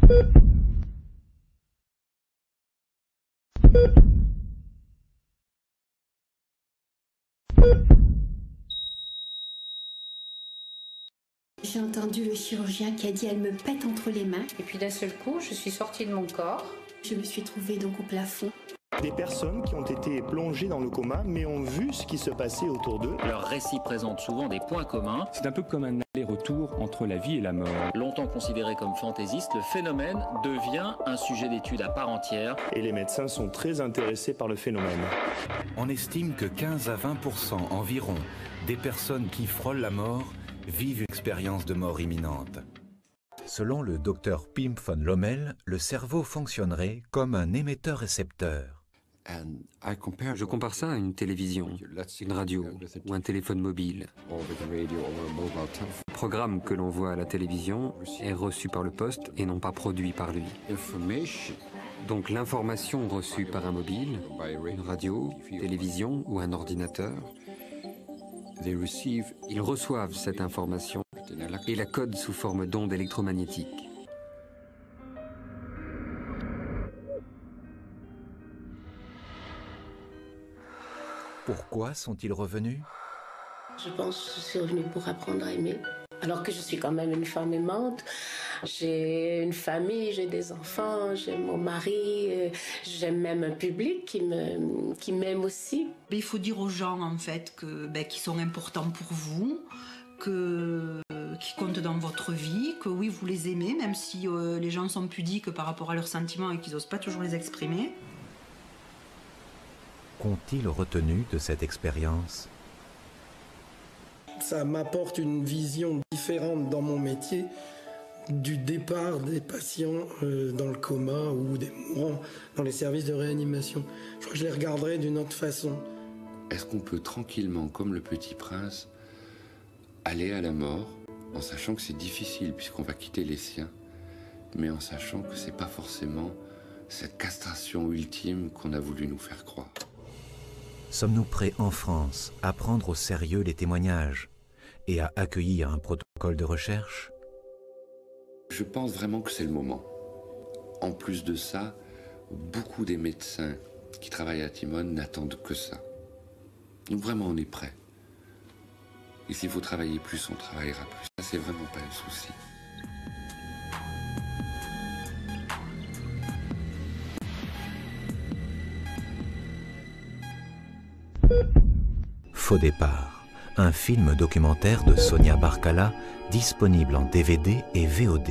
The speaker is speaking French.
J'ai entendu le chirurgien qui a dit « elle me pète entre les mains ». Et puis d'un seul coup, je suis sortie de mon corps. Je me suis trouvée donc au plafond. Des personnes qui ont été plongées dans le coma mais ont vu ce qui se passait autour d'eux. Leurs récits présentent souvent des points communs. C'est un peu comme un aller-retour entre la vie et la mort. Longtemps considéré comme fantaisiste, le phénomène devient un sujet d'étude à part entière. Et les médecins sont très intéressés par le phénomène. On estime que 15 à 20% environ des personnes qui frôlent la mort vivent une expérience de mort imminente. Selon le docteur Pim von Lommel, le cerveau fonctionnerait comme un émetteur-récepteur. Je compare ça à une télévision, une radio ou un téléphone mobile. Le programme que l'on voit à la télévision est reçu par le poste et non pas produit par lui. Donc l'information reçue par un mobile, une radio, une télévision ou un ordinateur, ils reçoivent cette information et la codent sous forme d'ondes électromagnétiques. Pourquoi sont-ils revenus? Je pense que je suis revenue pour apprendre à aimer. Alors que je suis quand même une femme aimante. J'ai une famille, j'ai des enfants, j'ai mon mari, j'aime même un public qui m'aime aussi. Il faut dire aux gens en fait qu'ils sont importants pour vous, qui comptent dans votre vie, que oui vous les aimez, même si les gens sont pudiques par rapport à leurs sentiments et qu'ils n'osent pas toujours les exprimer. Qu'ont-ils retenu de cette expérience? Ça m'apporte une vision différente dans mon métier du départ des patients dans le coma ou des mourants dans les services de réanimation. Je crois que je les regarderai d'une autre façon. Est-ce qu'on peut tranquillement, comme le Petit Prince, aller à la mort en sachant que c'est difficile puisqu'on va quitter les siens, mais en sachant que c'est pas forcément cette castration ultime qu'on a voulu nous faire croire? Sommes-nous prêts en France à prendre au sérieux les témoignages et à accueillir un protocole de recherche? Je pense vraiment que c'est le moment. En plus de ça, beaucoup des médecins qui travaillent à Timone n'attendent que ça. Donc vraiment, on est prêts. Et s'il faut travailler plus, on travaillera plus. Ça, c'est vraiment pas un souci. Faux départ, un film documentaire de Sonia Barkala, disponible en DVD et VOD.